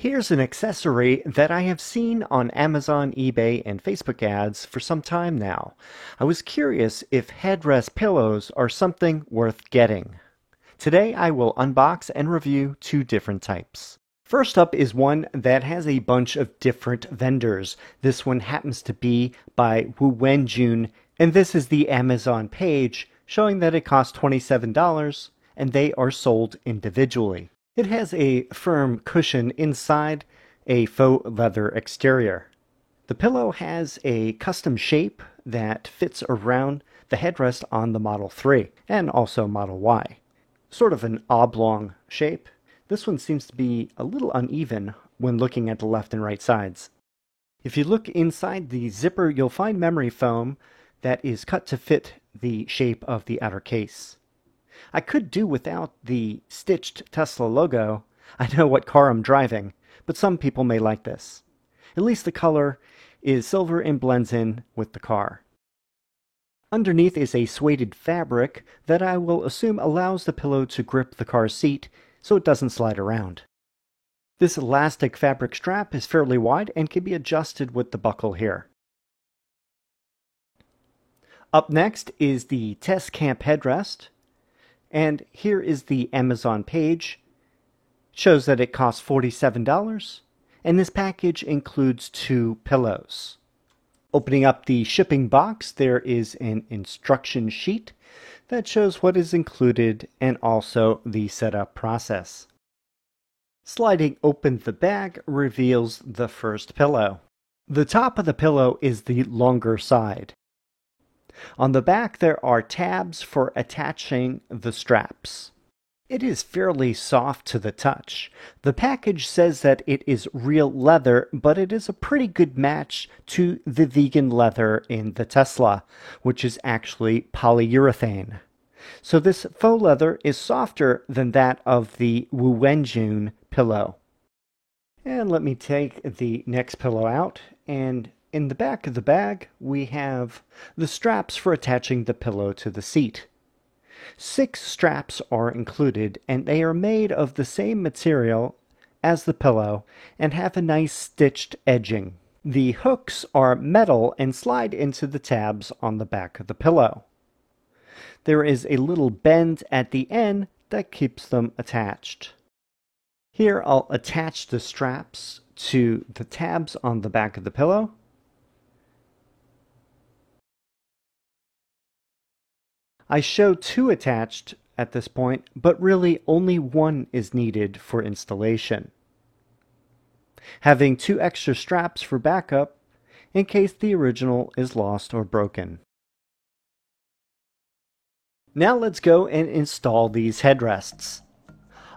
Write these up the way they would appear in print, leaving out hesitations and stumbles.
Here's an accessory that I have seen on Amazon, eBay, and Facebook ads for some time now. I was curious if headrest pillows are something worth getting. Today I will unbox and review two different types. First up is one that has a bunch of different vendors. This one happens to be by Wu Wenjun, and this is the Amazon page showing that it costs $27 and they are sold individually. It has a firm cushion inside a faux leather exterior. The pillow has a custom shape that fits around the headrest on the Model 3 and also Model Y. Sort of an oblong shape. This one seems to be a little uneven when looking at the left and right sides. If you look inside the zipper, you'll find memory foam that is cut to fit the shape of the outer case. I could do without the stitched Tesla logo. I know what car I'm driving, but some people may like this. At least the color is silver and blends in with the car. Underneath is a suede fabric that I will assume allows the pillow to grip the car's seat so it doesn't slide around. This elastic fabric strap is fairly wide and can be adjusted with the buckle here. Up next is the Test Camp headrest. And here is the Amazon page. It shows that it costs $47, and this package includes two pillows. Opening up the shipping box, there is an instruction sheet that shows what is included and also the setup process. Sliding open the bag reveals the first pillow. The top of the pillow is the longer side. On the back there are tabs for attaching the straps. It is fairly soft to the touch. The package says that it is real leather, but it is a pretty good match to the vegan leather in the Tesla, which is actually polyurethane. So this faux leather is softer than that of the Wu Wenjun pillow. And let me take the next pillow out, and in the back of the bag, we have the straps for attaching the pillow to the seat. 6 straps are included, and they are made of the same material as the pillow and have a nice stitched edging. The hooks are metal and slide into the tabs on the back of the pillow. There is a little bend at the end that keeps them attached. Here I'll attach the straps to the tabs on the back of the pillow. I show 2 attached at this point, but really only 1 is needed for installation. Having 2 extra straps for backup in case the original is lost or broken. Now let's go and install these headrests.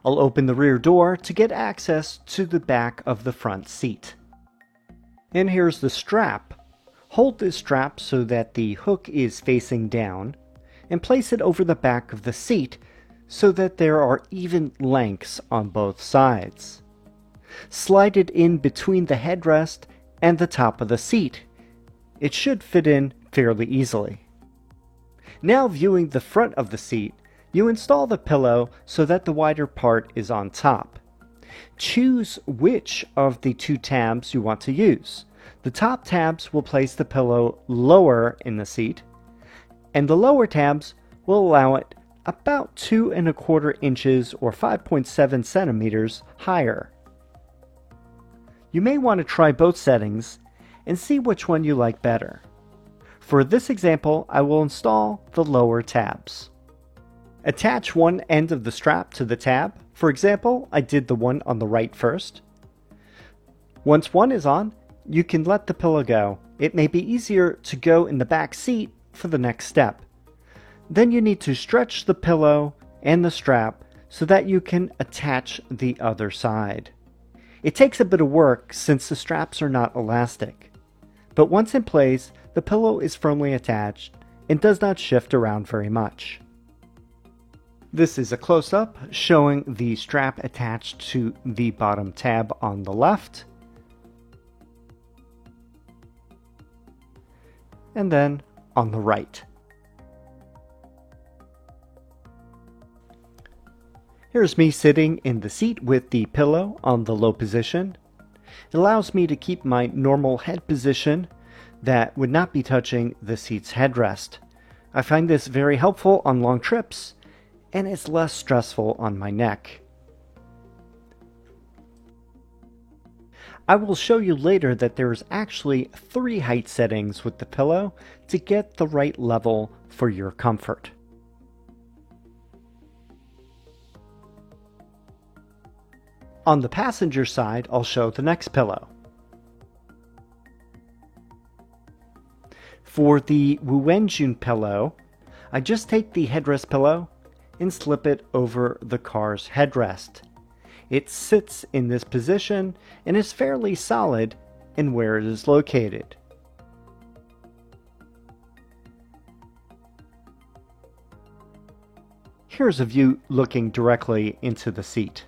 I'll open the rear door to get access to the back of the front seat. And here's the strap. Hold this strap so that the hook is facing down, and place it over the back of the seat so that there are even lengths on both sides. Slide it in between the headrest and the top of the seat. It should fit in fairly easily. Now viewing the front of the seat, you install the pillow so that the wider part is on top. Choose which of the 2 tabs you want to use. The top tabs will place the pillow lower in the seat, and the lower tabs will allow it about 2¼ inches or 5.7 centimeters higher. You may want to try both settings and see which one you like better. For this example, I will install the lower tabs. Attach one end of the strap to the tab. For example, I did the one on the right first. Once one is on, you can let the pillow go. It may be easier to go in the back seat for the next step. Then you need to stretch the pillow and the strap so that you can attach the other side. It takes a bit of work since the straps are not elastic. But once in place, the pillow is firmly attached and does not shift around very much. This is a close-up showing the strap attached to the bottom tab on the left. And then on the right. Here's me sitting in the seat with the pillow on the low position. It allows me to keep my normal head position that would not be touching the seat's headrest. I find this very helpful on long trips, and it's less stressful on my neck. I will show you later that there's actually 3 height settings with the pillow to get the right level for your comfort. On the passenger side, I'll show the next pillow. For the Wuwenjun pillow, I just take the headrest pillow and slip it over the car's headrest. It sits in this position and is fairly solid in where it is located. Here's a view looking directly into the seat.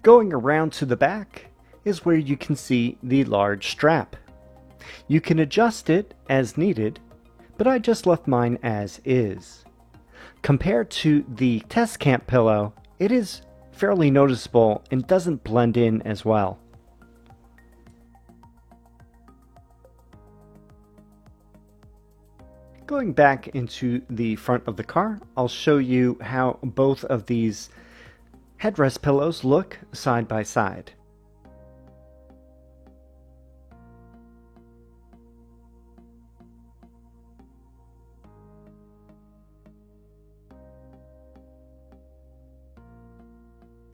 Going around to the back is where you can see the large strap. You can adjust it as needed, but I just left mine as is. Compared to the test camp pillow, it is fairly noticeable and doesn't blend in as well. Going back into the front of the car, I'll show you how both of these headrest pillows look side by side.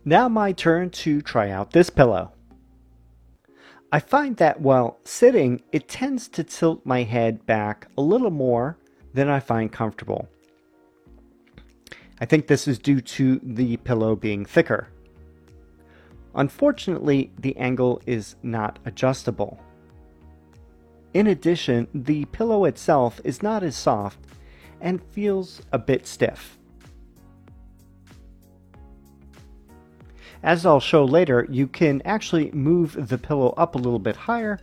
Now my turn to try out this pillow. I find that while sitting, it tends to tilt my head back a little more than I find comfortable. I think this is due to the pillow being thicker. Unfortunately, the angle is not adjustable. In addition, the pillow itself is not as soft and feels a bit stiff. As I'll show later, you can actually move the pillow up a little bit higher,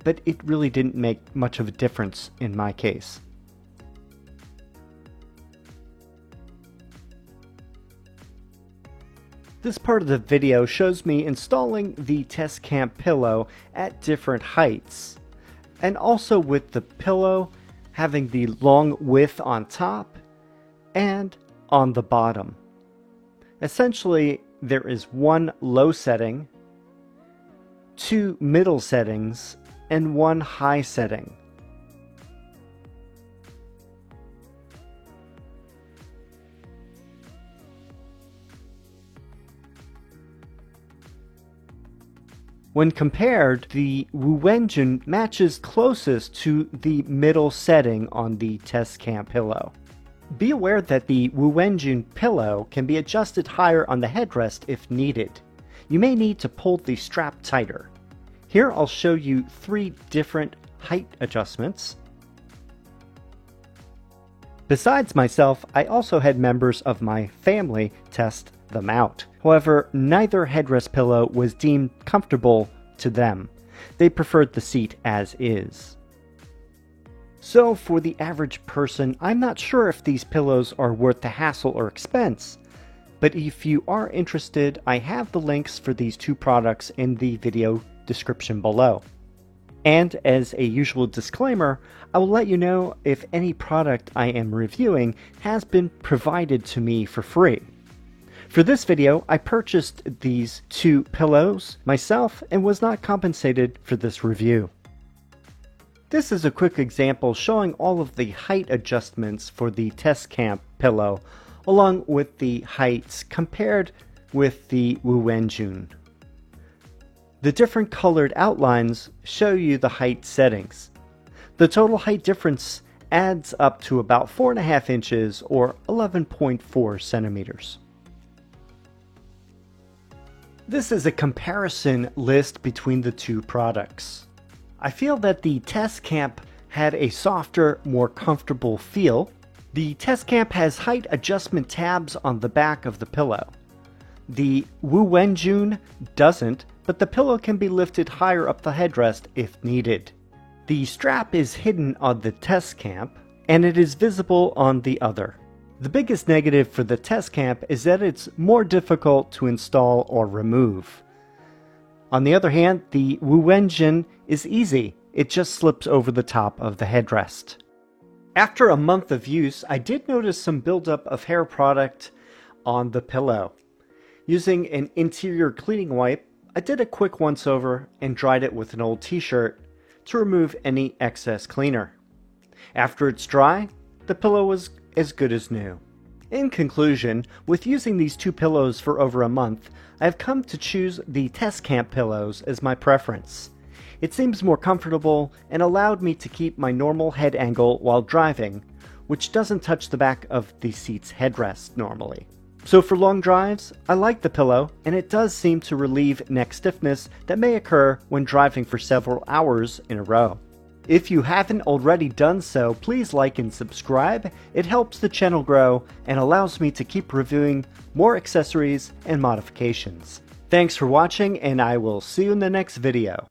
but it really didn't make much of a difference in my case. This part of the video shows me installing the test camp pillow at different heights, and also with the pillow having the long width on top and on the bottom. Essentially, there is 1 low setting, 2 middle settings, and 1 high setting. When compared, the Wuwenjun matches closest to the middle setting on the test camp pillow. Be aware that the Wuwenjun pillow can be adjusted higher on the headrest if needed. You may need to pull the strap tighter. Here I'll show you 3 different height adjustments. Besides myself, I also had members of my family test them out. However, neither headrest pillow was deemed comfortable to them. They preferred the seat as is. So for the average person, I'm not sure if these pillows are worth the hassle or expense, but if you are interested, I have the links for these 2 products in the video description below. And as a usual disclaimer, I will let you know if any product I am reviewing has been provided to me for free. For this video, I purchased these 2 pillows myself and was not compensated for this review. This is a quick example showing all of the height adjustments for the test camp pillow, along with the heights compared with the Wuwenjun. The different colored outlines show you the height settings. The total height difference adds up to about 4.5 inches or 11.4 centimeters. This is a comparison list between the 2 products. I feel that the test camp had a softer, more comfortable feel. The test camp has height adjustment tabs on the back of the pillow. The Wuwenjun doesn't, but the pillow can be lifted higher up the headrest if needed. The strap is hidden on the test camp, and it is visible on the other. The biggest negative for the Testcamp is that it's more difficult to install or remove. On the other hand, the Wuwenjin is easy. It just slips over the top of the headrest. After a month of use, I did notice some buildup of hair product on the pillow. Using an interior cleaning wipe, I did a quick once-over and dried it with an old t-shirt to remove any excess cleaner. After it's dry, the pillow was as good as new. In conclusion, with using these two pillows for over a month, I have come to choose the Testcamp pillows as my preference. It seems more comfortable and allowed me to keep my normal head angle while driving, which doesn't touch the back of the seat's headrest normally. So for long drives, I like the pillow, and it does seem to relieve neck stiffness that may occur when driving for several hours in a row. If you haven't already done so, please like and subscribe. It helps the channel grow and allows me to keep reviewing more accessories and modifications. Thanks for watching, and I will see you in the next video.